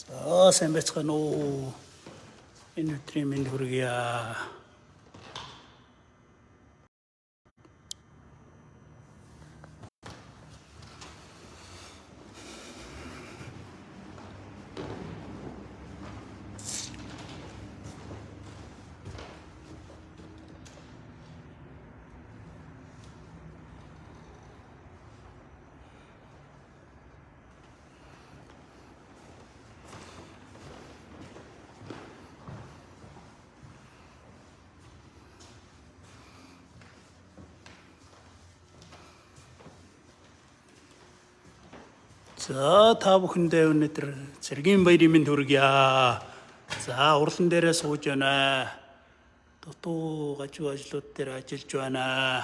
Сайн байцгаана уу. Энэ өдрийн минь хүргье. За та бүхэндээ өнөөдөр цэргийн баярын минь хүргье. За урлан дээрээ сууж байна. Дутуу гажуу ажлууд дээр ажиллаж байна.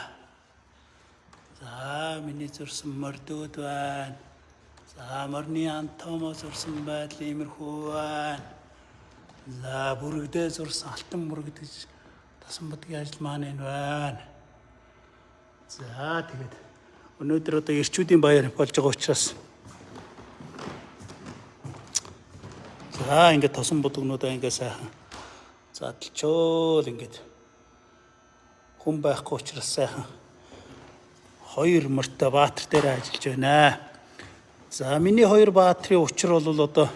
За миний зурсан мордууд байна. За морны антомоо зурсан байдал иймэрхүү байна. За бүрэгдээ зурсан алтан бүрэгд гэж тасан бодгийн ажил маань энэ байна. За тэгээд өнөөдөр одоо эрчүүдийн баяр болж байгаа учраас за ингээд тосон будагнуудаа ингээд сайхан задлчоол ингээд хүн байхгүй учраас сайхан хоёр морьтой баатар дээр ажиллаж байна. За миний хоёр баатрын учир бол одоо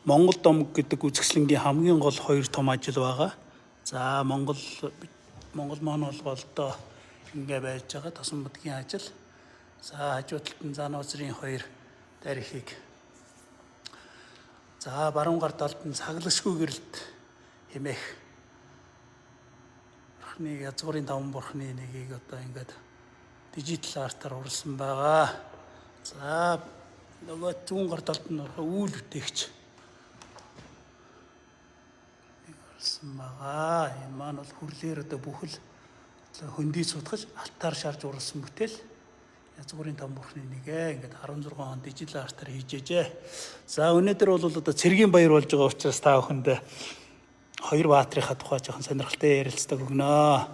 Монгол домог гэдэг үзэсгэлэнгийн хамгийн гол хоёр том ажил байгаа. За Монгол маань бол одоо ингээ байж байгаа тосон будгийн ажил. За хажуу талд нь Зануузрын хоёр тарихыг за баруун гар талд нь цаглагшгүй гэрэлт хэмээх бурхны язгуурын таван бурхны нэгийг одоо ингээд дижитал артаар уралсан байгаа. За нөгөө зүүн гар талд нь үйл бүтээгч уралсан байгаа. Энэ маань бол хүрлээр одоо бүхэл хөндий сутгаж алтаар шарж уралсан бүтээл. Язгуурын таван бурхны нэгээ ингээд 16 он дижитал артаар хийжээжээ. За өнөөдөр бол одоо цэргийн баяр болж байгаа учраас та бүхэнд хоёр баатрынхаа тухай жоохон сонирхолтой ярилцдаг өгнө.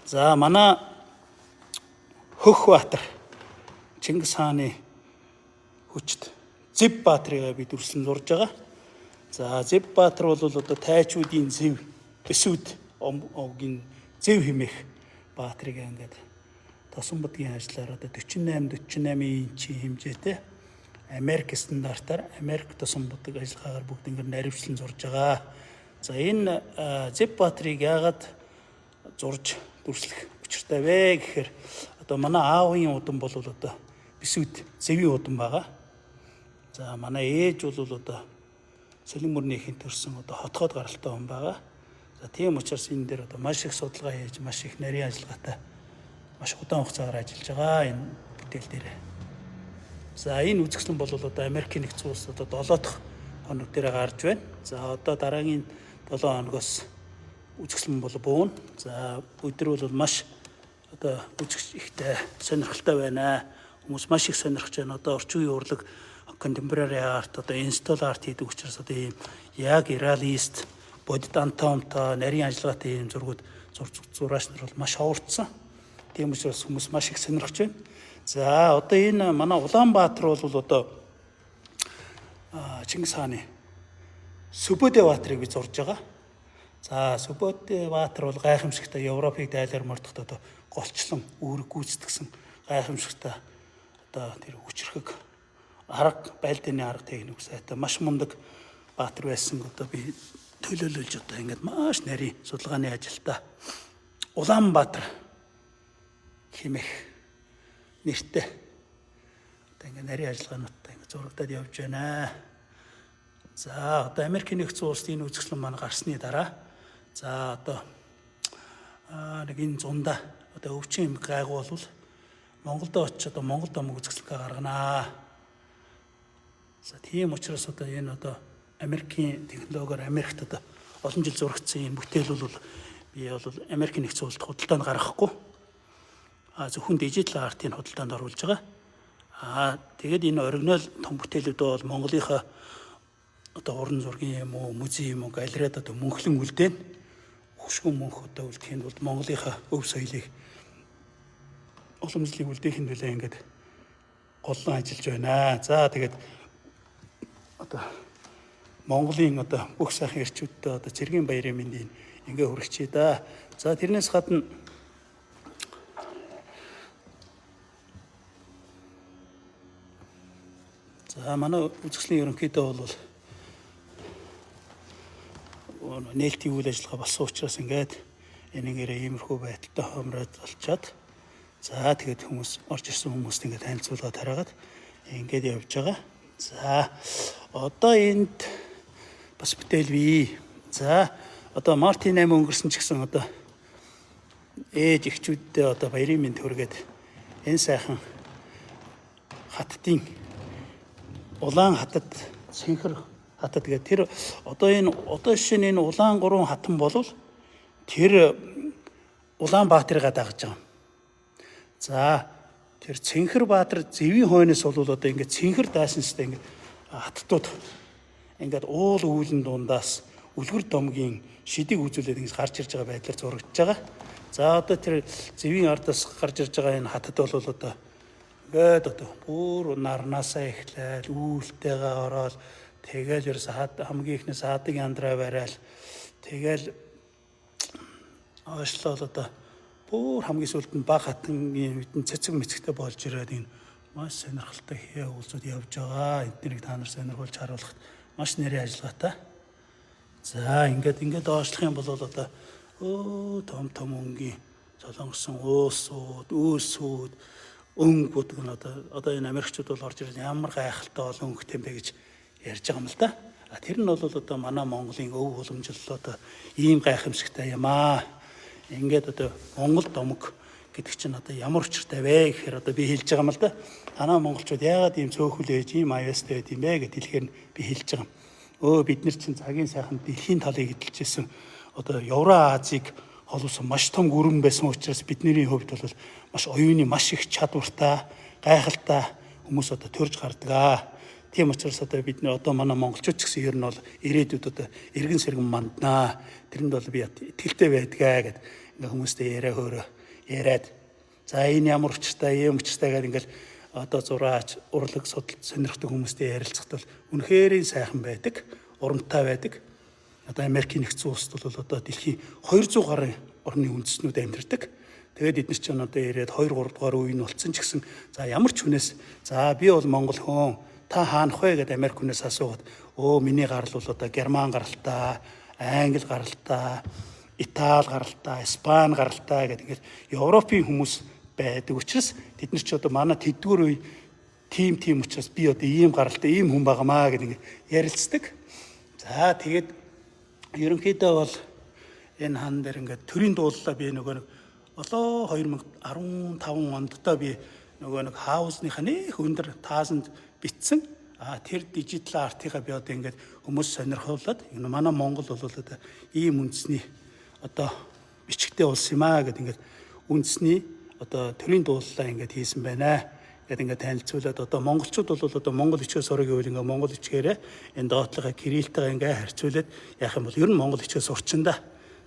За манай Хөх баатар Чингис хааны хүчит Зэв баатрыгаа бид үрсэн зурж байгаа. За Зэв баатар бол одоо тайчуудын зэв эсүүд овгийн зэв хэмээх баатрыг ингээд тосон будгийн ажлаар одоо 48 инчийн хэмжээтэй Америк стандартаар Америк тосон будаг ажиллагаагаар бүгд ингээд наривчлан зурж байгаа. За энэ Зэв баатрыг яагаад зурж дүрслэх учиртай вэ гэхээр одоо манай аавын удам бол одоо бисүүд зэвийн удам байгаа. За манай ээж бол одоо Сэлэн мөрний ихэнх төрсэн одоо хотгоод гаралтай хүн байгаа. За тийм учраас энэ дээр одоо маш их судалгаа хийж маш их нарийн ажиллагаатай маш удаан хугацаагаар ажиллаж байгаа энэ бүтээл дээр. За энэ үзэсгэлэн бол одоо Америкийн нэгдсэн улс одоо 7 дахь хоног дээр гарч байна. За одоо дараагийн 7 хоногоос үзэсгэлэн бол бууна. За өдөр бол маш одоо үзэгч ихтэй сонирхолтой байна. Хүмүүс маш их сонирхож байна. Одоо орчин үеийн урлаг contemporary art одоо install art хийдэг учраас одоо ийм яг реалист бодит антомтой нарийн ажиллагаатай ийм зургууд зураач нар бол маш ховорцсон. Тийм учраас хүмүүс маш их сонирхож байна. За одоо энэ манай Улаанбаатар бол одоо Чингис хааны Сүбөдэ баатрыг biz зурж байгаа. За Сүбөдэ баатар бол гайхамшигтай Европыг дайлаар мордоход одоо голчлон үүрэг гүйцэтгсэн гайхамшигтай одоо тэр хүчрхэг арга байлдааны арга техник сайтай маш мундаг баатар байсан. Одоо би төлөөлөж одоо ингээд маш нарийн судалгааны ажилдаа Улаанбаатар хэмээх нэртэй одоо ингээд нарийн ажиллагаануудтай ингээд зурагдаад явж байна. За одоо Америкийн нэгдсэн улсад энэ үзэсгэлэн маань гарсны дараа за одоо нэг энэ зундаа одоо өвчин эмх гайгүй бол Монголд очиж одоо Монгол домог үзэсгэлэнгээ гарганаа. За тийм учраас одоо энэ одоо Америкийн технологиор Америкт одоо олон жил зурагдсан юм бүтээл бол би бол Америкийн нэгдсэн улсад худалдаанд гаргахгүй. Зөвхөн дижитал артын худалдаанд оруулж байгаа. Тэгээд энэ оригинал том бүтээлүүд бол Монголынхаа одоо уран зургийн юм уу, музей юм уу, галерейд одоо мөнхлөн үлдээн. Хөшгөн мөнх одоо үлдэхэд бол Монголынхаа өв соёлыг уламжлалыг үлдээхэд нөлөө ингээд голлон ажиллаж байна. За тэгээд одоо Монголын одоо бүх сайхан эрчүүдтэй одоо цэргийн баярын мэндийг ингээ хүргэчихье да. За тэрнээс гадна за манай үзэсгэлэн ерөнхийдөө бол нээлтийн үйл ажиллагаа болсон учраас ингээд энийгээрээ иймэрхүү байдалтай хомроод олчаад за тэгээд хүмүүс орж ирсэн хүмүүст ингээд танилцуулаад хараагаад ингээд явж байгаа. За одоо энд бас бүтээл бий. За одоо Мартин 8 өнгөрсөн ч гэсэн одоо ээж эхчүүддээ одоо баярын мэнд хүргээд энэ сайхан хаттын улаан хатад Цэнхэр хатад гэдэг тэр одоо жишээ нь энэ улаан 3 хатан болвол тэр Улаанбаатарыг дагаж байгаа. За тэр Цэнхэр Баатар зэвийн хойноос бол одоо ингээд Цэнхэр даашинстай ингээд хаттууд ингээд уул үүлэн дундаас үлгэр домгийн шидийг үзүүлээд ингэж гарч ирж байгаа байдлаар зурагдж байгаа. За одоо тэр зэвийн ардаас гарч ирж байгаа энэ хатад бол одоо ингээд одоо бүр нарнаасаа эхлээл үүлтэйгээ ороод тэгэл ерөөс хамгийн ихнээс хаадаг яндраа барайл тэгэл аашлал одоо бүр хамгийн сүүлд нь баг хатангийн үдэн цэцэг мэцэгтэй болж ирээд энэ маш сонирхолтой хээ уулзууд явж байгаа. Эднийг та нар сонирхуулж харуулахад маш нэрийн ажиллагаатай. За ингээд аашлах юм бол одоо том өнгийн солонгосон уусууд, үүсүүд, өнгүүд гэн одоо энэ Америкчууд бол орж ирээд ямар гайхалтай олон өнгөтэй юм бэ гэж ярьж байгаа юм л да. Тэр нь бол одоо манай Монголын өв уламжлал одоо ийм гайхамшигтай юм аа. Ингээд одоо Монгол домог гэдэг чинь одоо ямар учиртай вэ гэхээр одоо би хэлж байгаа юм л да. Танаа монголчууд яагаад ийм цөөхөл ээж, ийм аяастай байд юм бэ гэж хэлэхээр би хэлж байгаа юм. Бид нар чинь цагийн сайхан дэлхийн талыг эдэлжсэн одоо Евразийг холбосон маш том гүрэн байсан учраас бидний хувьд бол маш оюуны маш их чадвартай, гайхалтай хүмүүс одоо төрж гардаг. Тийм учраас одоо бид нэ одоо манай монголчууд ч гэсэн ер нь бол ирээдүйд одоо эргэн сэргэн манднаа. Тэрэнд бол би итгэлтэй байдгаа гэд ингээ хүмүүстэй яриад за энэ ямар учиртай, ийм учиртай гэдэг ингээл одоо зураач, урлаг судалт сонирхдаг хүмүүстэй ярилцахад бол үнэхээр сайхан байдаг, урамтай байдаг. Одоо Америкийн нэгдсэн улсад бол одоо дэлхийн 200 гаруй орны үндэстнүүд амьдардаг. Тэгээд эдгээр чинь одоо ирээд 2 3 дугаар үе нь болцсон ч гэсэн за ямар ч хүнээс за би бол монгол хүн та хаанах вэ гэдэг Америк хүнээс асуугаад миний гарал бол одоо Герман гаралтай, Англи гаралтай, Итали гаралтай, Испани гаралтай гэдэг ингээд Европын хүмүүс байдаг учраас тэд нар ч одоо манай тэдгээр үе тим учраас би одоо ийм гаралтай ийм хүн байгаамаа гэдэг ингээд ярилцдаг. За тэгээд ерөнхийдөө бол энэ хан дээр ингээд төрийн дууллаа би нөгөө одоо 2015 онд та би нөгөө хаусныхаа нэг өндөр таасанд битсэн тэр дижитал артыгаа би одоо ингээд хүмүүс сонирхуулад энэ манай Монгол бол одоо ийм үндэсний одоо бичгтэй улс юм аа гэдэг ингээд үндэсний одоо төрийн дууллаа ингээд хийсэн байна гэдэг ингээд танилцуулаад одоо монголчууд бол одоо монгол хичээл сурах гэвэл ингээд монгол хичгээрээ энэ доотлогоо кириллтэйгээ ингээд харьцуулаад яах юм бол ер нь монгол хичээл сурчиндаа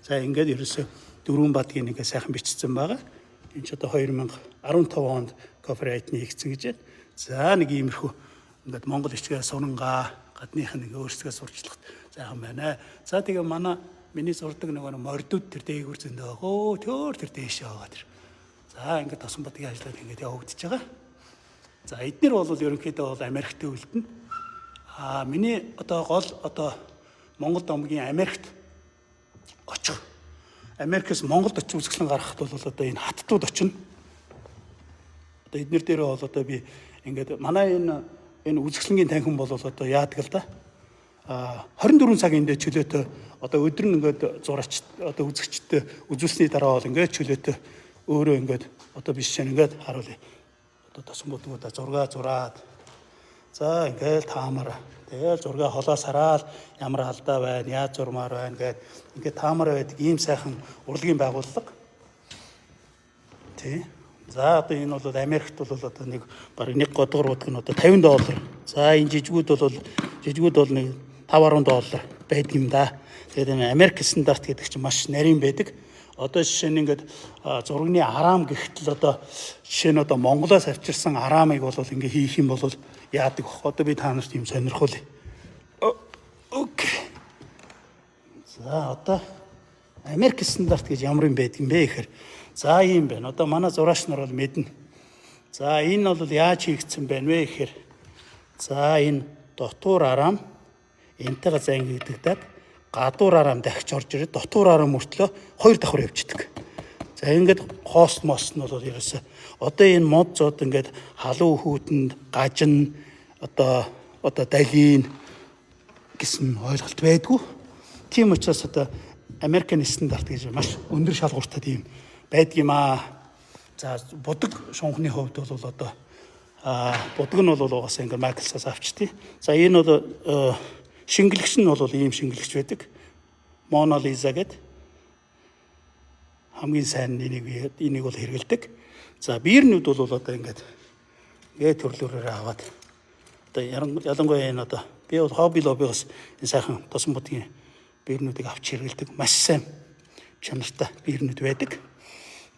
за ингээд ерөөсөө дөрвөн бадгийн ингээд сайхан бичсэн байгаа. Энэ ч одоо 2015 онд копирайтны хийгдсэн гэж байна. За нэг иймэрхүү ингээд монгол хичгээ сурангаа гадных нэг өөрсдөө сурчлахад заахан байна. За тэгээ миний сурдаг нөгөө мордууд тэр дээгүүр зөндөө байгаа. Тэр дээшээ байгаа тэр. За ингээд тосон бадгийн ажлууд ингээд явагдаж байгаа. За эднэр бол ерөнхийдөө бол Америкт үлдэнэ. Миний одоо гол одоо Монгол домгийн Америкт очих. Америкээс Монголд очиж үзэсгэлэн гаргахад бол одоо энэ хаттууд очино. Одоо эднэр дээр бол одоо би ингээд манай энэ үзэсгэлэнгийн танхим бол одоо яадаг л да. 24 цагийн дэ чөлөөтэй одоо өдөр нь ингээд зурагч одоо үзэгчтэй үзүүлсний дараа бол ингээд чөлөөтэй өөрөө ингээд одоо биш чинь ингээд харуулъя. Одоо тосон бодгуудаа зураад за ингээд таамаар тэгэл зургаа холоос хараад ямар алдаа байна, яаж зурмаар байна гэд ингээд таамаар байдаг ийм сайхан урлагийн байгууллага. Тий. За одоо энэ бол Америкт бол одоо нэг бараг нэг годгор удах нь одоо $50. За энэ жижигүүд бол нэг $5-10 байдаг юм да. Тэгээд энэ Америк стандарт гэдэг чинь маш нарийн байдаг. Одоо жишээ нь ингээд зургийн арам гэхтэл одоо жишээ нь одоо Монголоос авчирсан арамыг бол ингээд хийх юм бол яадаг вэ? Одоо би та нарт юм сонирхуулъя. За одоо Америк стандарт гэж ямар юм байдаг юм бэ гэхээр за ийм байна. Одоо манай зураач нар бол мэднэ. За энэ бол яаж хийгдсэн байна вэ гэхээр за энэ дотуур араам энтэйгээ зангидагдаад гадуур араам дахиж орж ирээд дотуур араам мөртлөө хоёр давхар явждаг. За ингээд хост мост нь бол ерөөсөө одоо энэ мод зод ингээд халуун хүүтэнд гажин одоо далийн гэсэн ойлголт байдгүй. Тийм учраас одоо Америкийн стандарт гэж маш өндөр шалгууртай тийм байдаг юм аа. За будаг шунхны хувьд бол одоо будаг нь бол угаасаа ингээд Майклсаас авчтыг. За энэ бол шингэлэгч нь бол ийм шингэлэгч байдаг. Мона Лиза гэдэг хамгийн сайн энийг бол хэрэгэлдэг. За биернүүд бол одоо ингээд төрлөөрөө аваад одоо ялангуяа энэ одоо би бол хобби лоббигоос энэ сайхан тосон будгийн биернүүдийг авч хэрэгэлдэг. Маш сайн чанартай биернүүд байдаг.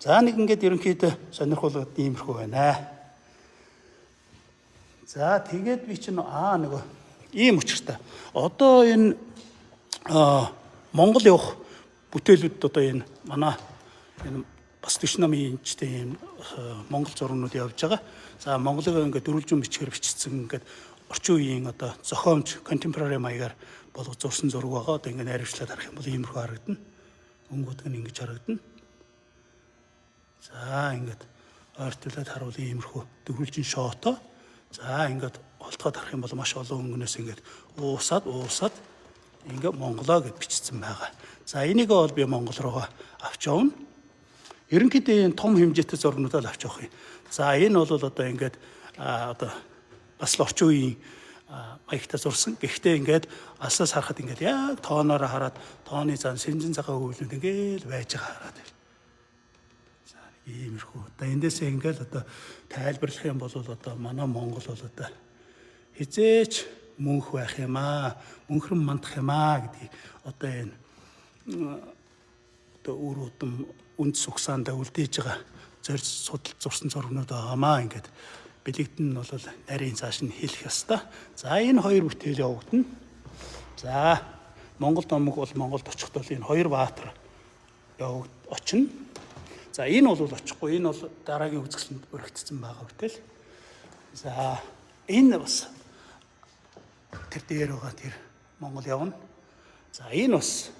За нэг ингээд ерөнхийдөө сонирхолтой иймэрхүү байна. За тэгээд би чинь нөгөө ийм учиртай. Одоо энэ Монгол явах бүтээлүүд одоо энэ манай энэ бас төш намын энэчтэй ийм Монгол зургнууд явж байгаа. За Монголыг ингээд дөрвөлжин бичгээр бичсэн ингээд орчин үеийн одоо зохиомж contemporary маягаар болгож зурсан зураг байгаа. Одоо ингээд найруулчлаад харах юм бол иймэрхүү харагдана. Өнгөтг нь ингэж харагдана. За ингээд ойртуулаад харуул иймэрхүү дөрвөлжин шоото. За ингээд олдоход харах юм бол маш олон өнгөнөөс ингээд уусаад ингээд Монголоо гэж бичсэн байгаа. За энийг бол би Монгол руугаа авч явна. Ерөнхийдөө энэ том хэмжээтэй зургнуудаа л авч явах юм. За энэ бол одоо ингээд одоо бас л орчин үеийн маягтай зурсан. Гэхдээ ингээд алсаас харахад ингээд яг тооноор хараад тооны зан сэнжин цагаан хөвлөнд ингээд байж байгаа хараад байна. За иймэрхүү. Одоо эндээсээ ингээд одоо тайлбарлах юм бол одоо манай Монгол бол одоо хизээч мөнх байх юм аа, мөнхрөн мандах юм аа гэдгийг одоо энэ одоо үр удам үнд сугсаандаа үлдээж байгаа зорж судалж зурсан зургнууд байгаамаа ингээд бэлэгдэн нь бол нарийн цааш нь хэлэх ёстой. За энэ хоёр бүтээл явагдана. За Монгол номог бол Монголд очихд бол энэ хоёр баатар очино. За энэ бол очихгүй. Энэ бол дараагийн үзэсгэлэнд өргөгдсөн байгаа бүтээл. За энэ бас тэр дээр байгаа тэр Монгол явна. За энэ бас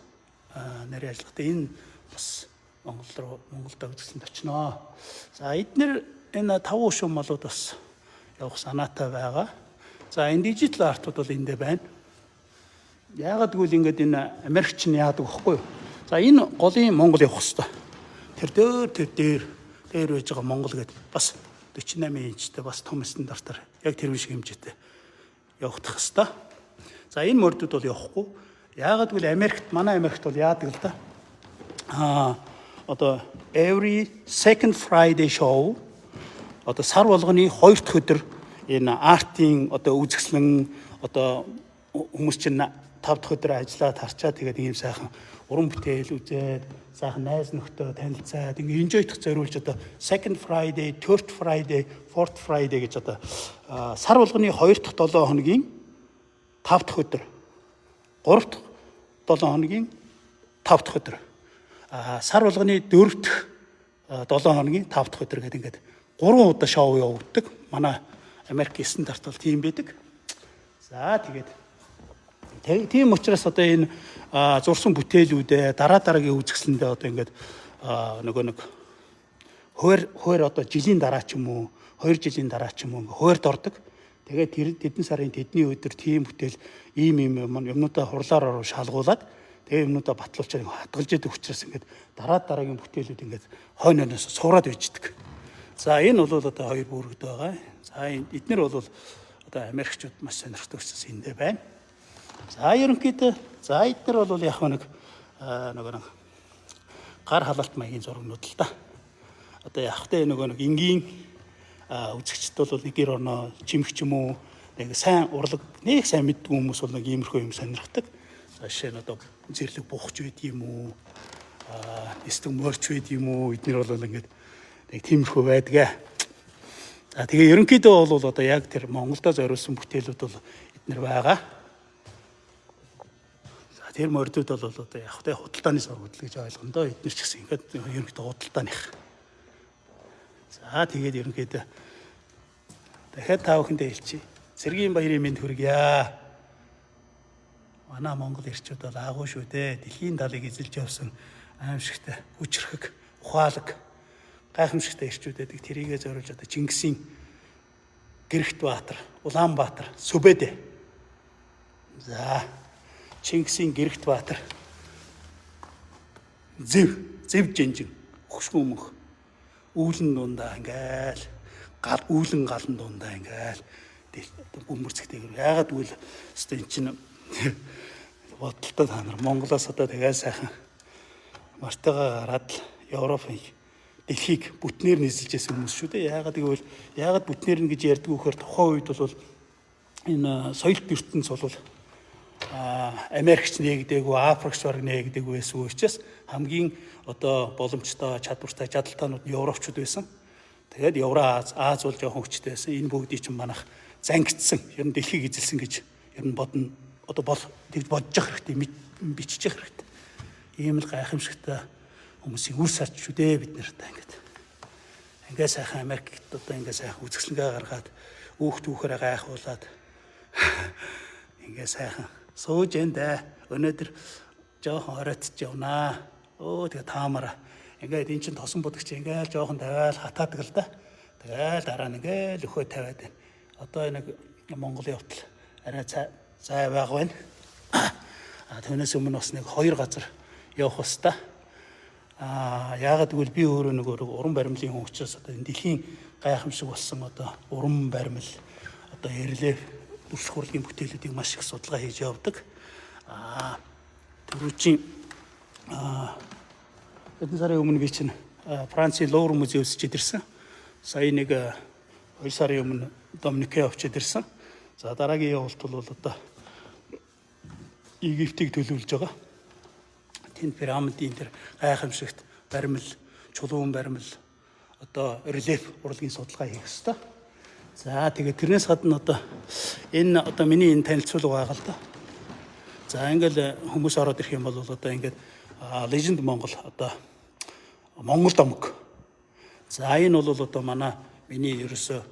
нарийн ажиллагатай энэ бас Монголдо үзэсгэлэнд очиноо. За эдгээр энэ 5 шум малууд бас явах санаатай байгаа. За энэ дижитал артууд бол эндээ байна. Яагаад гэвэл ингээд энэ Америкч нь яадаг вэ? За энэ голын Монгол явах хэвээр. Тэр байж байгаа Монгол гэдэг бас 48 инчтэй бас том стандартаар яг тэр шиг хэмжээтэй явагдах хэвээр. За энэ мордууд бол явахгүй. Яагаад гэвэл манай Америкт бол яадаг л да. Одоо every second Friday show одоо сар болгоны 2 дахь өдөр энэ артын одоо үзэсгэлэн одоо хүмүүс чинь 5 дахь өдөр ажиллаад харчаад тэгээд ийм сайхан уран бүтээл үзээд сайхан найз нөхдөд танилцаад ингээ enjoy-х зориулж одоо second Friday, third Friday, fourth Friday гэж одоо сар болгоны 2 дахь 7 хоногийн 5 дахь өдөр 3 дахь 7 хоногийн 5 дахь өдөр сар болгоны 4 дахь 7 хоногийн 5 дахь өдөр гэдэг ингээд 3 удаа шоу явагддаг. Манай Америкийн стандарт бол тийм байдаг. За тэгээд тийм учраас одоо энэ зурсан бүтээлүүдээ дараагийн үзэсгэлэндээ одоо ингээд нэг хойр одоо жилийн дараа ч юм уу 2 жилийн дараа ч юм уу хойрд ордог. Тэгээд тэдэн сарын тэдний өдөр тийм бүтээл ийм юмнуудаа хурлаар оруу шалгуулад тэгээ юмнуудаа батлуулчаад хатгалж яадаг учраас ингээд дараагийн бүтээлүүд ингээд хойноос суураад байждаг. За энэ бол одоо хоёр бүрэгд байгаа. За эднэр бол одоо Америкчууд маш сонирхдаг учраас эндээ байна. За ерөнхийдөө эднэр бол яг нэг гар халаалт маягийн зургнууд л да. Одоо яг тэ нэг энгийн үзэгчд бол нэг гэр орноо чимэх ч юм уу нэг сайн урлаг нэг сайн мэддэг хүмүүс бол нэг иймэрхүү юм сонирхдаг. За жишээ нь одоо зэрлэг буухч байд юм уу эстэг морч байд юм уу эднэр бол ингээд нэг тиймэрхүү байдаг. За тэгээ ерөнхийдөө бол одоо яг тэр Монголдо зориулсан бүтээлүүд бол эднэр байгаа. За Тэр мордууд бол одоо яг тэ худалдааны сургууль гэж ойлгоно доо эдгээр ч гэсэн ингээд ерөнхийдөө худалдааных. За тэгээд ерөнхийдөө дахиад та бүхэндээ хэлчихье. Цэргийн баярын мэнд хүргье. Манай Монгол эрчүүд бол агуу шүү дээ. Дэлхийн далыг эзэлж явсан аимшигтай, хүчрхэг, ухаалаг, гайхамшигтай эрчүүд байдаг. Тэрийгэ зориулж одоо Чингисийн Гэрэгт Баатар, Улаанбаатар, Сүбэдэ. За Чингисийн Гэрэгт Баатар. Зэв жинжин, хөшгөө мөнх. Үүлэн дундаа ингээл үүлэн галан дундаа ингээл бөмбөрцгтэйгэр. Яагаад гэвэл өстой эн чинь бодолтой та нар Монголоос одоо тэгээд сайхан мартагаа гараад Европын дэлхийг бүтнээр нийсэлж байсан хүмүүс шүү дээ. Яагаад бүтнээр нь гэж ярьдаг вөхөр тухайн үед бол энэ соёлт ертөнц бол Америкч нэгдээгүй, Африкч баг нэгдээгүй байсан учраас хамгийн одоо боломжтой, чадвартай, чадалтаанууд нь европчууд байсан. Тэгээд Евроаз бол жоохон хүчтэй байсан. Энэ бүгдийг чинь манайх зангидсан, ер нь дэлхийг эзэлсэн гэж ер нь бодно. Одоо тэгж бодож явах хэрэгтэй, бичиж явах хэрэгтэй. Ийм л гайхамшигтай хүмүүсийн үр сарч шүү дээ бид нартай ингээд сайхан Америкт одоо ингээд сайхан үзэсгэлэнгээ гаргаад түүхээрээ гайхуулаад ингээд сайхан сууж энэ өнөөдөр жоохон оройтж явнаа. Тэгээ таамаараа ингээд эн чин тосон будагч ингээд жоохон тавиал хатаадаг л да. Тэгэл дараа нь ингээд өхөө тавиад байна. Одоо нэг Монголын явтал арай зай байга байна. Түүнээс өмнө бас нэг 2 газар явах хэвээр. Яагаад гэвэл би өөрөө нэг уран баримлын хүн учраас одоо энэ дэлхийн гайхамшиг болсон одоо уран баримл одоо рельеф дүрслэх урлагийн бүтээлүүдийг маш их судалгаа хийж явдаг. Түрүүчийн хэдэн сарын өмнө би чинь Францын Лувр музей үзчихэд ирсэн. Сая нэг 2 сарын өмнө Доминикэ очиод ирсэн. За дараагийн явалт бол одоо Египтийг төлөвлөж байгаа. Тэнд пирамидын тэр гайхамшигт баримл, чулуун баримл одоо рельеф урлагийн судалгаа хийх ёстой. За тэгээд тэрнээс гадна одоо энэ одоо миний энэ танилцуулга байгаа л да. За ингээл хүмүүс ороод ирэх юм бол одоо ингээд Legend Монгол одоо Монгол домог. За энэ бол одоо миний ерөөсөө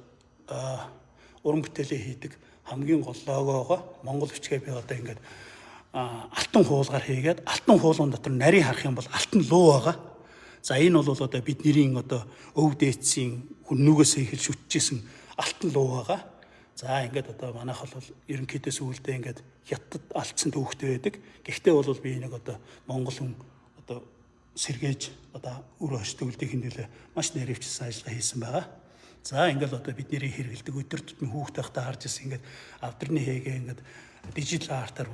уран бүтээлээ хийдэг хамгийн гол логогоо Монгол бичгээ би одоо ингээд алтан хуулгаар хийгээд алтан хуулуун дотор нарийн харах юм бол алтан луу байгаа. За энэ бол одоо бидний одоо өв дээдсийн хүннүүгээс ихэл шүтжсэн алтан луу байгаа. За ингээд одоо манайх бол ерөнхийдөө сүүлдээ ингээд хятад алдсан төвхтэй байдаг. Гэхдээ бол би нэг одоо монгол хүн одоо сэргээж одоо үр хойштог үлдээх хэлээ маш нэрвчсэн ажиллагаа хийсэн байгаа. За ингээд одоо бидний хэрэгэлдэг өдөр тутмын хүүхд тахта харж ирсэн ингээд авдрны хийгээ ингээд дижитал артаар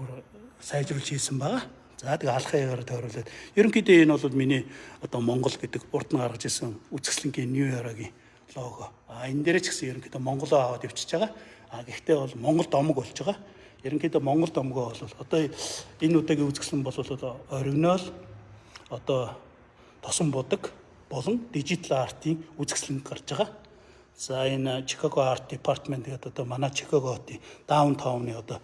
сайжруулж хийсэн байгаа. За тэгээ алхахыгаар тойруулаад ерөнхийдөө энэ бол миний одоо Монгол гэдэг урд нь гаргаж ирсэн үзэсгэлэнгийн New Era-гийн лого. Энэ дээр ч гэсэн ерөнхийдөө Монголоо аваад явчихж байгаа. Гэхдээ бол Монгол домог болж байгаа. Ерөнхийдөө Монгол домгоо бол одоо энэ удаагийн үзэсгэлэн бол оригинал одоо тосон будаг болон дижитал артын үзэсгэлэн гарч байгаа. За энэ Chicago Art Department гэдэг одоо манай Chicago-ийн даунтауны одоо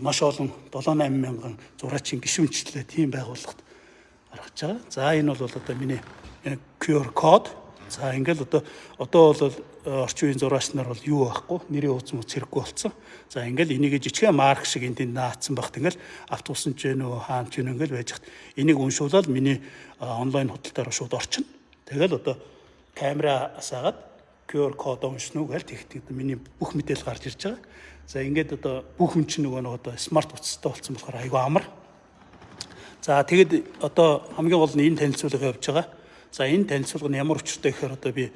маш олон 7-8 мянган зураачийн гишүүнчлээ тийм байгууллагад гаргаж байгаа. За энэ бол одоо миний QR код. За ингээл одоо бол орчин үеийн зураач нар бол юу байхгүй нэрийн ууц мөц хэрэггүй болсон. За ингээл энийг жижигхэн марк шиг энд наацсан багт ингээл автобусан ч вэ нөө хаан ч вэ ингээл байж хат энийг уншуулаад миний онлайн худалдаар шууд орчин. Тэгэл одоо камера асаагаад QR код уншно уу гэж тэгт миний бүх мэдээлэл гарч ирж байгаа. За ингээд одоо бүх хүн чинь нөгөө одоо смарт утастай болсон болохоор айгүй амар. За тэгэд одоо хамгийн гол нь энэ танилцуулга явж байгаа. За энэ танилцуулга нь ямар учиртай гэхээр одоо би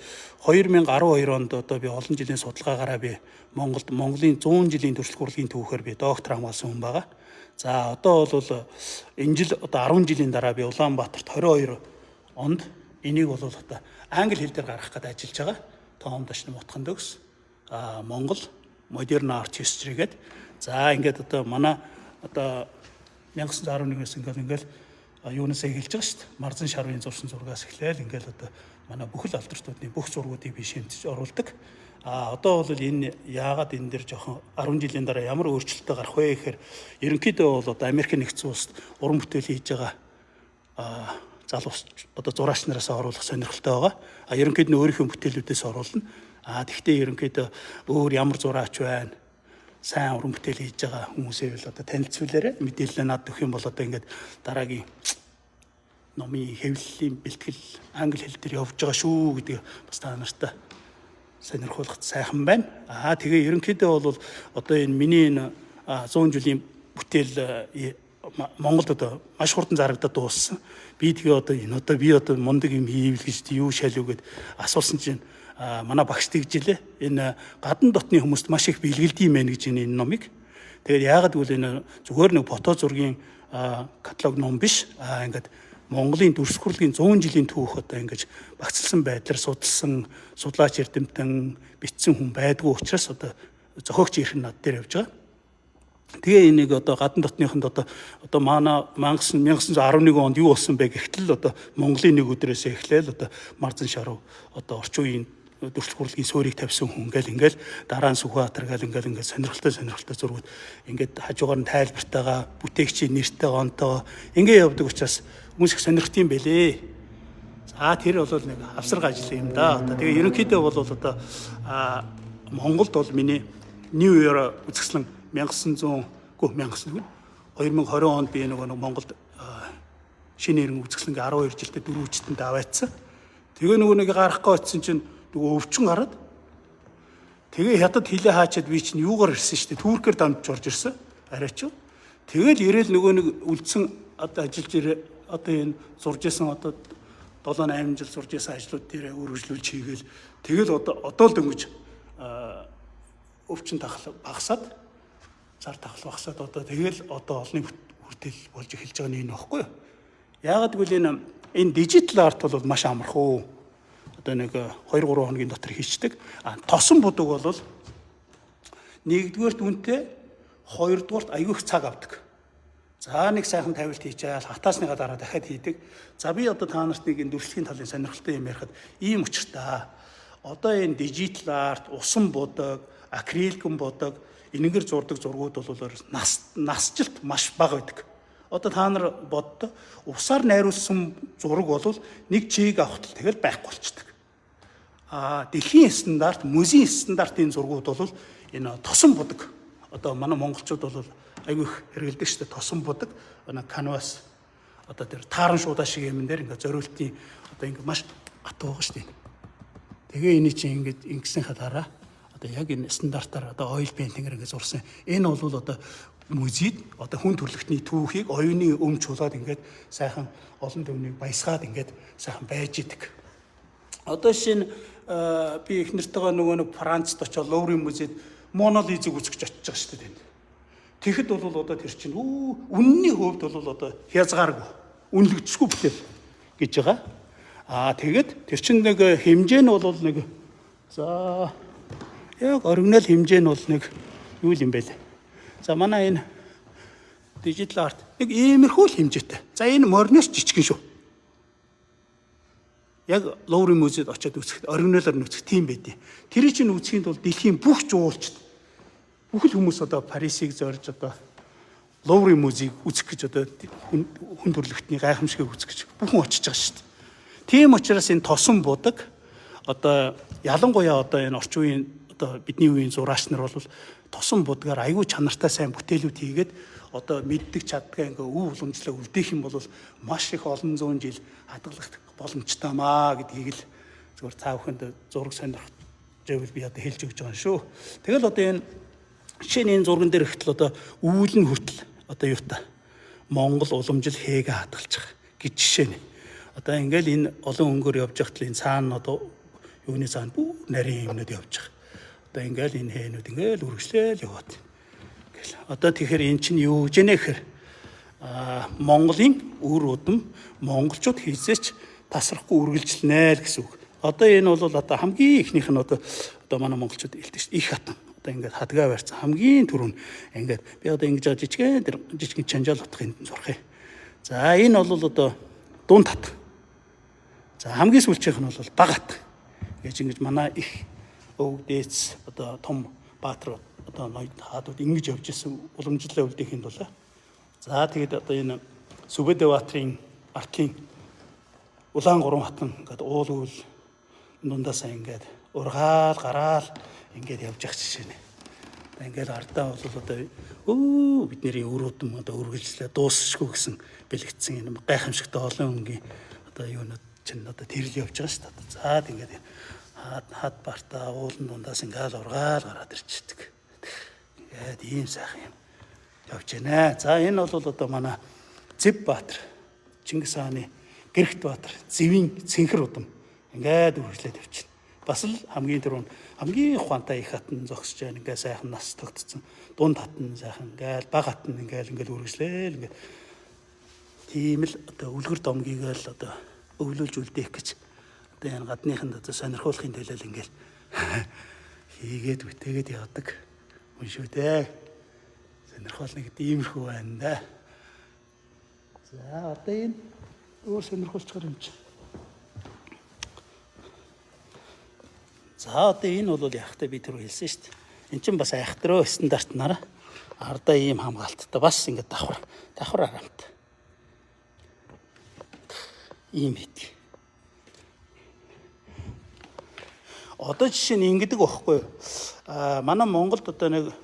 2012 онд одоо би олон жилийн судалгаагаараа би Монголын 100 жилийн туршлага урлагийн түүхээр би доктор хамгаалсан хүн байгаа. За одоо бол энэ жил одоо 10 жилийн дараа би Улаанбаатарт 22 онд энийг бол одоо англи хэл дээр гаргах гэдэг ажиллаж байгаа. Том дашны мутхан төгс Монгол Modern Art History гэдэг. За ингээд одоо манай одоо 1911-ээс ингээл юунаас эхэлж байгаа шүү дээ. Марзан шарвын зурсан зургаас эхлээл ингээл одоо манай бүхэл алдарчдуудын бүх зургуудыг би шимтэж оруулдаг. Одоо бол энэ яагаад энэ дэр жоохон 10 жилийн дараа ямар өөрчлөлттэй гарах вэ гэхээр ерөнхийдөө бол одоо Америк нэгдсэн улсад уран бүтээл хийж байгаа залуус одоо зураач нараас оруулах сонирхолтой байгаа. Ерөнхийд нь өөрийнхөө бүтээлүүдээс оруулна. Тэгвэл ерөнхийдөө өөр ямар зураач байна? Сайн уран бүтээл хийж байгаа хүмүүсээ бол одоо танилцуулаарай. Мэдээлэл надад өгөх юм бол одоо ингээд дараагийн номын хэвлэлийн бэлтгэл англи хэл дээр явж байгаа шүү гэдэг бас та нартай сонирхуулахад сайхан байна. Тэгээ ерөнхийдөө бол одоо энэ миний энэ 100 жилийн бүтээл Монголд одоо маш хурдан зарагдаад дууссан. Би тэгээ одоо би мундаг юм хийвэл гэж юу шалив гэд асуусан чинь манай багш тэгжилээ. Энэ гадна дотны хүмүүст маш их бэлгэлдэм байх гэж энэ номыг. Тэгээд яагаад гэвэл энэ зүгээр нэг фото зургийн каталог ном биш. Ингээд Монголын дүрс хурлын 100 жилийн түүх одоо ингэж багцлсан байдлаар судалсан, судлаач эрдэмтэн бичсэн хүн байдгүй учраас одоо зохиогч ирэх над дээр явж байгаа. Тэгээ энийг одоо гадна дотныхонд одоо манай 1911 онд юу болсон бэ гэхтэл одоо Монголын нэг өдрөөс эхлээл одоо Марзан Шарав одоо орчин үеийн дүрс хурлын суурийг тавьсан хүн ингээл дараа нь Сүхбаатар гал ингээл сонирхолтой зургууд ингээд хажуугаар нь тайлбартайгаа бүтээгчийн нэртэй онтоо ингээд явдаг учраас хүмүүс их сонирхт юм бэлээ. Тэр бол нэг авсраг ажил юм да. Тэгээ ерөнхийдөө бол одоо Монголд бол миний New Year үзэсгэлэн 2020 онд би нэг Монголд шинэ нэрийн үзэсгэлэнгээ 12 жилдээ 4 хүчтэнд аваадсан. Тэгээ нэг гарахгүй очсон чинь өвчин гараад тэгээ хятад хилээ хаачаад би чинь юугаар ирсэн шүү дээ. Туркээр дамжиж орж ирсэн. Арайч. Тэгэл ирээл нэг үлдсэн одоо ажиллаж ирээ одоо энэ зурж исэн одоо 7-8 жил зурж исэн ажлууд дээр үргэлжлүүлж хийгээл тэгэл одоо л дөнгөж өвчин багасаад зар тахал багасаад одоо тэгэл олонний хүртэл болж эхэлж байгаа нь энэ баггүй юу. Яагаад гэвэл энэ дижитал арт бол маш амархан. Одоо нэг 2-3 хоногийн дотор хийчдэг. Тосон будаг бол нэгдүгээрт үнэтэй, хоёрдугаарт аягүй их цаг авдаг. За нэг сайхан тавилт хийчихэл хатаасныга дараа дахиад хийдэг. За би одоо та нарт нэг энэ дүрслэгийн талын сонирхолтой юм ярихад ийм учиртай. Одоо энэ дижитал арт, усан будаг, акрилгэн будаг, энэгээр зурдаг зургууд бол насжилт маш бага байдаг. Одоо та нар боддоо усаар найруулсан зураг бол нэг чийг авахтал тэгэл байхгүй болчихдог. Дэлхийн стандарт, музейн стандартын зургууд бол энэ тосон будаг. Одоо манай монголчууд бол айгүй их хэрэгэлдэг шүү дээ. Тосон будаг, канвас одоо тэр тааран шуудаа шиг юм дээр ингээ зориултын одоо ингээ маш атуу байгаа шүү дээ. Тэгээ эний чинь ингээ ингэснийхаа дараа одоо яг энэ стандартаар одоо oil painting-ээр ингээ зурсан. Энэ бол одоо музейд одоо хүн төрөлхтний түүхийг оюуны өмч чулаад ингээд сайхан олон төвнийг баясгаад ингээд сайхан байж идэг. Одоо шинэ би их нэртэйгээ нэг Францд очоод Луврын музейд Мона Лизыг үзэж очиж байгаа шүү дээ. Тэгэхэд бол одоо тэр чинь үнний хувьд бол одоо хязгааргүй үнэлэгдэсгүй бүтээл гэж байгаа. Тэгээд тэр чинь нэг хэмжээ нь бол нэг за яг оригинал хэмжээ нь бол нэг юу юм бэ лээ. За манай энэ дижитал арт нэг иймэрхүү хэмжээтэй. За энэ морноос жижигэн шүү. Яг Луврын музейд очиод үзэхэд оригиналаар үзэх тийм байдیں۔ Тэр чинь үзэхэд бол дэлхийн бүх жуулчд бүх л хүмүүс одоо Парисыг зорж одоо Луврын музейг үзэх гэж одоо хүн төрөлхтний гайхамшигыг үзэх гэж бүхэн очиж байгаа шүү дээ. Тийм учраас энэ тосон будаг одоо ялангуяа одоо энэ орчин үеийн одоо бидний үеийн зураач нар бол тосон будгаар аягүй чанартай сайн бүтээлүүд хийгээд одоо мэддэг чаддгаа ингээ өв уламжлаа үлдээх юм бол маш их олон зуун жил хадгалах боломжтой маа гэдгийг л зөвхөн цаа бүхэнд зураг сонирхож байвал би одоо хэлж өгч байгаа шүү. Тэгэл одоо энэ шинэ энэ зурган дээр ихтэл одоо үүлэн хүртэл одоо юу та Монгол уламжил хээгээ хадгалж байгаа гэж жишээ нь. Одоо ингээл энэ олон өнгөөр явж байхад энэ цаана одоо юуны цаана бүх нарийн юмнууд явж байгаа. Одоо ингээл энэ хээнүүд ингээл үргэлжлээл яваад. Гэл. Одоо тэгэхээр эн чинь юу гэж нэ гэхээр Монголын үр удам монголчууд хийсэч тасрахгүй үргэлжлэнэ л гэсэн үг. Одоо энэ бол одоо хамгийн ихнийх нь одоо манай монголчууд хэлдэг шүү. Их хатан. Одоо ингээд хадгаа барьсан хамгийн түрүүн ингээд би одоо ингэж жижигэн чанжаал утгын зурх юм. За энэ бол одоо дунд хат. За хамгийн сүүлчийнх нь бол баг хат. Гэж ингэж манай их өв дээц одоо том баатрууд одоо ноёд хаадууд ингэж явж исэн уламжлалаа үлдээхийн тулд. За тэгээд одоо энэ Сүбэдэ баатрын артлын улаан гурван хатан ингээд уул уул дундаасаа ингээд ургаал гараал ингээд явж явах жишээ нэ. Ингээд ардаа бол одоо бидний өрөөдөн одоо үргэлжлээ дуусшгүй гэсэн бэлэгдсэн энэ гайхамшигтай олон өнгийн одоо юунууд чинь одоо тэрл явж байгаа шүү дээ. За тэгээд хад бартаа уулан дундаас ингээд ургаал гараад ирчихдэг. Ингээд ийм сайхан юм явж байна. За энэ бол одоо манай Зэвбаатар, Чингис хааны Гэрэгт Баатар, Зэвийн цэнхэр удам ингээд үргэлжлээд явчихна. Бас л хамгийн түрүүнд хамгийн ухаантай их хатан зогсож байгаа ингээд сайхан нас тогтцсон. Дунд хатан сайхан ингээд баг хатан ингээд үргэлжлээл ингээд тийм л одоо үлгэр домгийг л одоо өвлүүлж үлдээх гэж одоо энэ гадныханд одоо сонирхуулахын төлөө ингээд хийгээд үтээгээд явдаг хүн шүү дээ. Сонирхуулна гэдэг иймэрхүү байна да. За одоо энэ өөр сонирхолчгоор юм чи. За одоо энэ бол яхахтай би түрүү хэлсэн шүү дээ. Эн чинь бас айхтроо стандартнаараа ардаа ийм хамгаалттай бас ингээд давхар арамтай. Ийм бит. Одоо жишээ нь ингэдэг байхгүй юу? Манай Монголд одоо нэг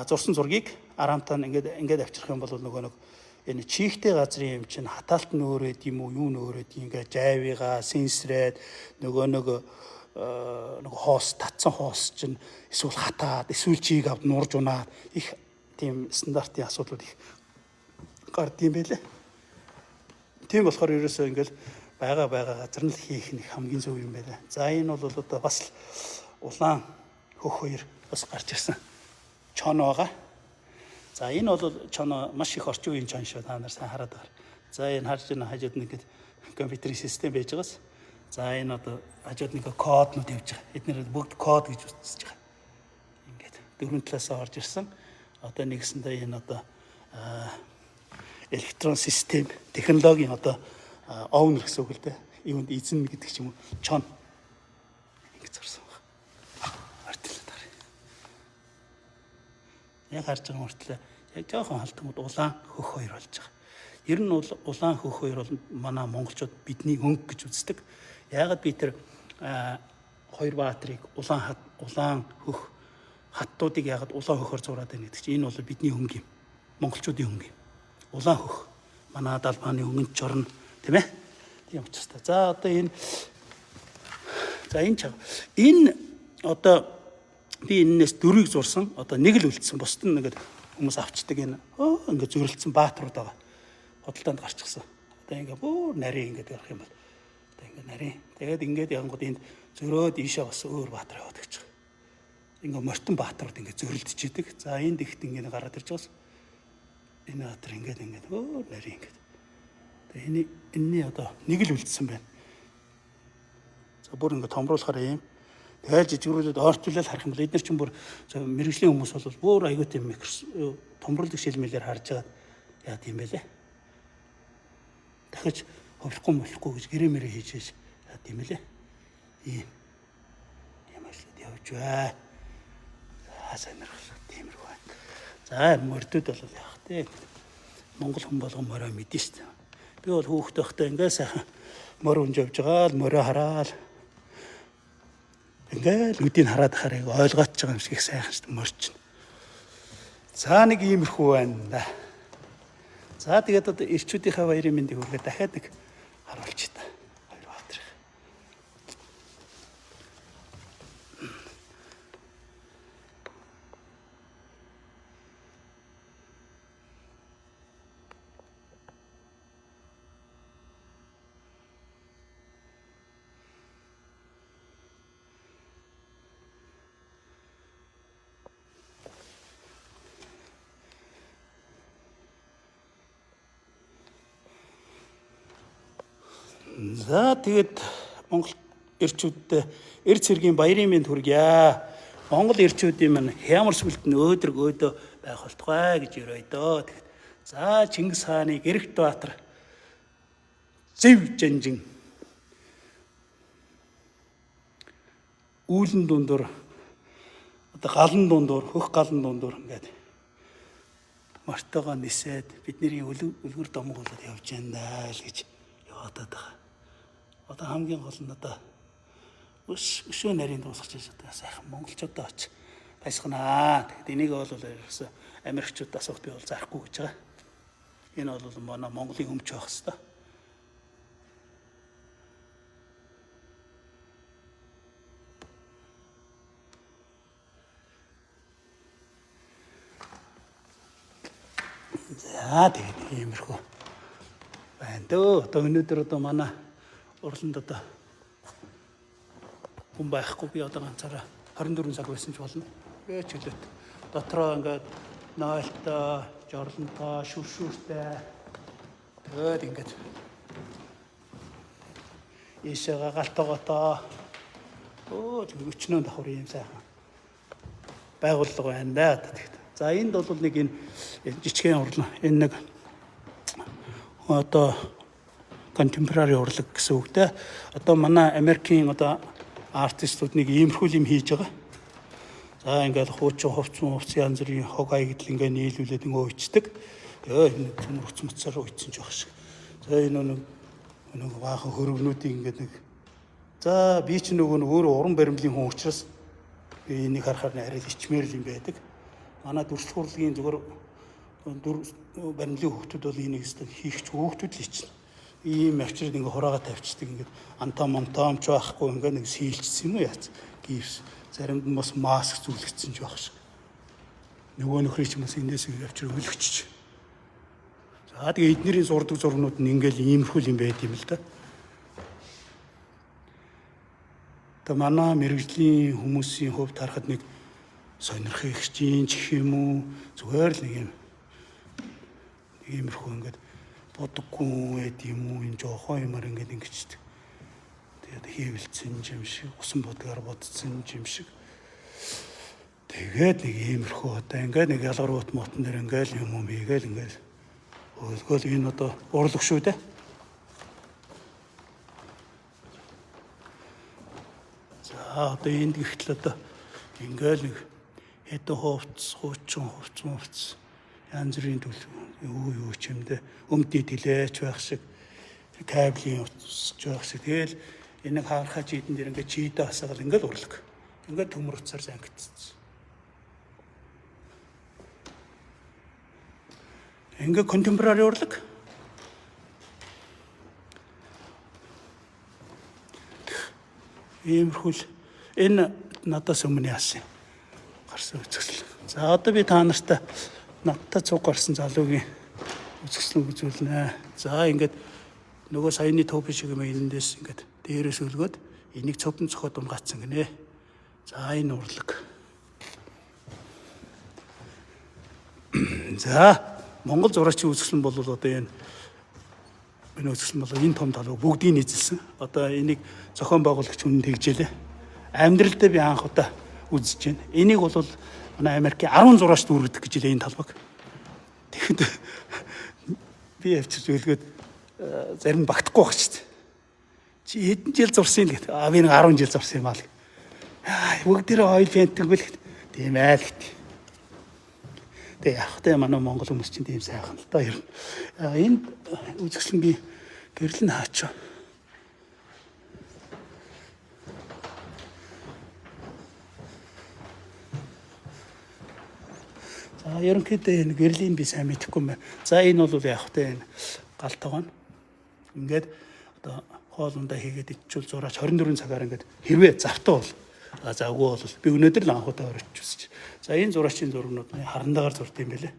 зурсан зургийг арамтаа ингээд авчрах юм бол нөгөө нэг энэ чихтэй газрын юм чинь хатаалт нь өөрөө юм уу, юу нөөрөөд ингээд жайвыгаа сенсрээд нөгөө хоос татсан хоос чинь эсвэл хатаад эсвэл чийг авд нурж унаад их тийм стандартын асуудлууд их гард юм байлээ. Тийм болохоор ерөөсөө ингээл байгаа газар нь хийх нь хамгийн зөв юм байлаа. За энэ бол одоо бас улаан хөх хоёр бас гарч ирсэн чон байгаа. За энэ бол чон маш их орчин үеийн чон шүү. Та нар сайн хараад байна. За энэ харж байна хажууд нэг компьютерийн систем байж байгаас. За энэ одоо хажууд нэг коднууд явж байгаа. Эдгээр бүгд код гэж үзэж байгаа. Ингээд дөрвөн талаас орж ирсэн. Одоо нэгсэндээ энэ одоо электрон систем технологийн одоо овн гэсэн үг л дээ. Юунд эзэн гэдэг ч юм уу чон ингэж зурсан байна. Артиллаа дараа. Яг харж байгаа мөртлөө яг жоохон халтгууд улаан хөх хоёр болж байгаа. Ер нь бол улаан хөх хоёр бол манай монголчууд бидний өнгө гэж үздэг. Яагаад би тэр хоёр баатрыг улаан хөх хаттуудыг яагаад улаан хөхөөр зураад байна гэдэг чинь энэ бол бидний өнгө юм. Монголчуудын өнгө юм. Улаан хөх манай далбааны өнгөнд чорно тийм ээ. Тийм учраас. За одоо энэ одоо би энэс дөрвийг зурсан. Одоо нэг л үлдсэн. Бусд нь ингээд хүмүүс авчдаг энэ ингээд зөрлөлдсөн баатрууд байгаа. Хөдөлтөнд гарчихсан. Одоо ингээд бүр нарийн ингээд ярих юм бол одоо ингээд нарийн. Тэгээд ингээд янгууд энд зөрөөд ийшээ бас өөр баатар яваад гэж байгаа. Ингээд мортон баатрууд ингээд зөрлөлдөж идэг. За энд ихт ингээд гараад ирж байгаас энэ баатар ингээд өөр нарийн ингээд. Тэгээд энэний одоо нэг л үлдсэн байна. За бүр ингээд томруулахаар юм. Тэгээд жижигрүүлээд ойртуулаад харах юм бол эдгээр чинь бүр мэрэгжлийн хүмүүс бол бүр аюутай томруулдаг шилмэлээр харж байгаа яа тийм байлээ. Дахиж хөвлөхгүй гэж гэрээ хийж яа тийм байлээ. Ийм ажлууд явж бай. Сонирхол тиймэрхүү байна. За мордод бол яах вэ? Монгол хүн болгон мороо мэдэн шүү дээ. Би бол хүүхдтэй байхдаа ингээ сайхан морь унж явж байгаа л морио хараад ингээл үдийг хараад харыг ойлгооч байгаа юм шиг сайхан шүү дээ морч. За нэг иймэрхүү байна да. За тэгээд одоо ирчүүдийнхээ баярын мэндийг хүргээд дахиад нэг харуулчих та. Хоёр баатрах. За тэгээд Монгол ирчүүдтэй эр цэргийн баярын мэнд хүргье. Монгол ирчүүдийн маань хямар сүлтэн өөдрөг байх болтугай гэж өрөөй дөө. За Чингис хааны Гэрэгт Баатар Зэв Жанжин үүлэн дундуур одоо галан дундуур хөх галан дундуур ингээд мартагаа нисээд бидний үлгэр домог болоод явж байна л гэж яваад байгаа. Одоо хамгийн гол нь одоо өшөө нарийн дуусгаж байгаа одоо сайхан монголчуудаа оч баясганаа. Тэгэд энийг бол ерөөсөө Америкчууд асуух би бол зарахгүй гэж байгаа. Энэ бол манай Монголын өмч байх хэвээр. За тэгээд иймэрхүү байна дөө. Одоо өнөөдөр одоо манай урланд одоо хүн байхгүй би одоо ганцаараа 24 цаг байсан ч болно. Ээч хэлээд дотроо ингээд нойлтой, жорлонтой, шүршүүртэй тэгээд ингээд ийшээ галтайгоотоо өчнөө давхар юм сайхан байгууллага байна да. За энд бол нэг энэ жижигхэн урлан энэ нэг одоо contemporary урлаг гэсэн үг те. Одоо манай Америкийн одоо артистууд нэг иймэрхүү юм хийж байгаа. За ингээд хуучин хувц янз бүрийн хог аягдл ингээд нийлүүлээд ингээд уйцдаг. Энэ төмөрч мцаар уйцсан ч байх шиг. За энэ нэг баахан хөрөвнүүдийг ингээд нэг за би ч нөгөө өөрөө уран баримлын хүн учраас энийг харахаар арай ичмээр л юм байдаг. Манай дүрслэх урлагийн зүгээр баримлын хүүхдүүд бол энийг хийх ч хүүхдүүд л хийчихнэ. Ийм авчирд ингээ хураага тавьчихдаг ингээд антомч байхгүй ингээ нэг сийлчсэн юм уу яац. Гипс заримд нь бас маск зүлэгдсэн ч байх шиг. Нөгөө нөхрий ч бас энэс авчир өлөгчч. За тэгээ эднэрийн зурдаг зургнууд нь ингээл иймэрхүү юм байд юм л да. Та манай мэрэгжлийн хүмүүсийн хувьд харахад нэг сонирхох ихчийн ч юм уу зүгээр л нэг юм иймэрхүү ингээд бодоггүй байд юм уу энэ жоохон юмар ингээд ингэчдэг. Тэгээд хийвэлцэн юм шиг усан бодгаар бодцсон юм шиг. Тэгээд нэг иймэрхүү одоо ингээд нэг ялгарууд мотон дээр ингээд юм ийгээл ингээд өөлгөл энэ одоо урлаг шүү дээ. За одоо энд гихтэл одоо ингээл нэг хэдэн хувцс, хуучин хувцс янз бүрийн юу ч юм дээ. Өмдий тэлээч байх шиг, кабелийн утасч байх шиг. Тэгэл энийг хаархаж идэн дээр ингээд чийдэ хасаал ингээд урлаг. Ингээд төмөр утсаар зангидчихсан. Ингээд contemporary урлаг. Иймэрхүү энэ надаас өмнө яасан гарсан үзэсгэлэн. За одоо би та нартай надтай цуг гарсан залуугийн үзэсгэлэн үзүүлнэ. За ингээд нөгөө саяны топ шиг юм энэндээс ингээд дээрээс өлгөөд энийг цовдон цохоод унгаацсан гинэ. За энэ урлаг. За Монгол зураачийн үзэсгэлэн бол одоо энэ үзэсгэлэн бол энэ том талбай бүгдийг нийцэлсэн. Одоо энийг зохион байгуулагч хүн тэгжээлээ. Амьдралдаа би анх удаа үзэж байна. Энийг бол манай Америкийн 10 зураач дүүргдэг гэж хэлээ энэ талбайг. Тэгэхэд би явчих зөвлөгөөд зарим багтахгүй байх шүү дээ. Чи хэдэн жил зурсан л гэдэг. Би нэг 10 жил зурсан юм аа л. Бүгдээрээ ойл пейнтинг бэл гэдэг. Тийм ээ л гэдэг. Тэгээ явахтай манай Монгол хүмүүс чинь тийм сайхан л та ер нь. Энд үзэсгэлэнгийн гэрэл нь хаачаа. За ерөнхийдөө энэ гэрлийн би сайн мэдэхгүй юм байна. За энэ бол явахтай энэ галтайгаа. Ингээд одоо хоолундаа хийгээд ичүүл зураач 24 цагаар ингээд хэрвээ завтаа бол за үгүй бол би өнөөдөр л анхудаа орчихсон. За энэ зураачийн зургнууд харандагаар зурд юм байлээ.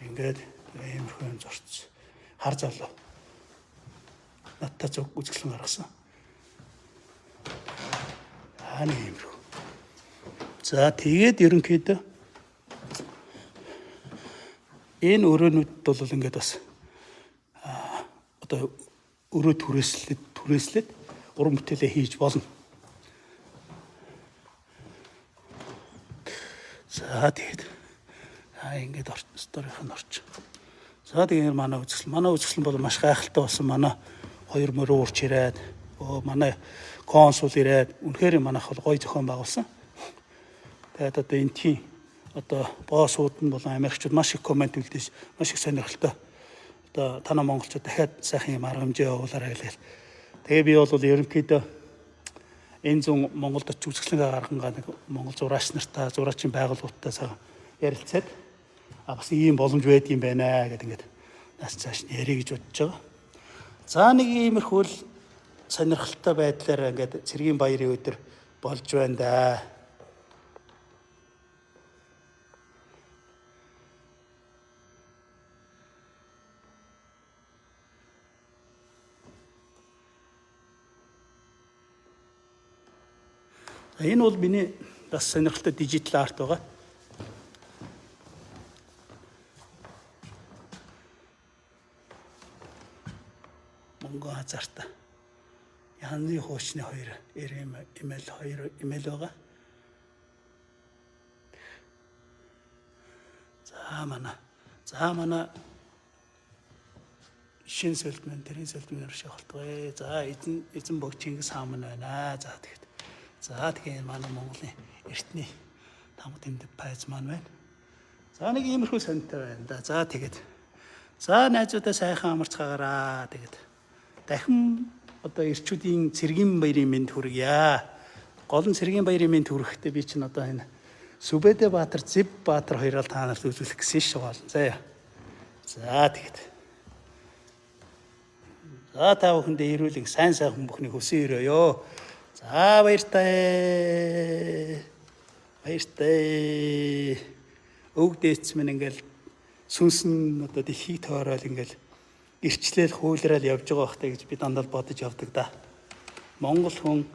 Ингээд иймэрхүү юм зурцсан. Хар залуу. Надтай зүг үзэсгэлэн гаргасан. Нэг иймэрхүү. За тэгээд ерөнхийдөө энэ өрөөнүүд бол ингээд бас одоо өрөө түрээслээд уран бүтээлээ хийж болно. За тэгээд ингээд сторийнх нь орч. За тэгээд манай үзэсгэлэн бол маш гайхалтай болсон. Манай хоёр мөрөө урч ирээд манай консул ирээд үнэхээр манайх бол гоё зохион байгуулсан. Тэгээд одоо энтхийн одоо боссууд нь болон Америкчууд маш их комент үлдээж маш их сонирхолтой. Одоо танаа монголчууд дахиад сайхан юм арга хэмжээ явуулаарай гэлээ. Тэгээ би бол ерөнхийдөө энэ зүүн Монголд очиж үзэсгэлэнгээ гаргангаа нэг монгол зураач нартай, зураачийн байгууллагуудтай сайхан ярилцаад бас ийм боломж байд юм байна гэдэг ингээд нас цааш нь ярих гэж бодож байгаа. За нэг иймэрхүү л сонирхолтой байдлаар ингээд цэргийн баярын өдөр болж байна да. Энэ бол миний бас сонирхолтой дижитал арт байгаа. Монгол хазаартай. Яны хуучны 2 имэйл байгаа. За манай шин сэлтмэн тэрийн сэлтмэнээр шахалтгаа. За эзэн бог Чингис хаан байна. Тэгээ манай Монголын эртний тамга тэмдэг пайз маань байна. За нэг иймэрхүү сонтой байна да. За тэгээд найзуудаа сайхан амарцгаагаараа. Тэгээд дахин одоо эрчүүдийн цэргийн баярын мэнд хүргье. Гол нь цэргийн баярын мэнд хүрэхдээ би чинь одоо энэ Сүбэдэ Баатар, Зэв Баатар хоёроо та нарт үзүүлэх гэсэн шүү болно. За тэгээд. За та бүхэндээ ирүүлэн сайн бүхний хөсөн өрөөё. За баяртай. Өвгдээц минь ингээл сүнсэн одоо дэлхийг тойрол ингээл ирчлэл хуулирал явж байгаа бахтай гэж би дандаа бодож явдаг да. Монгол хүн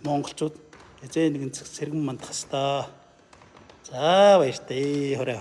монголчууд эзэн нэгэн цэргэн мандах хэвээр. За баяртай. Хорой.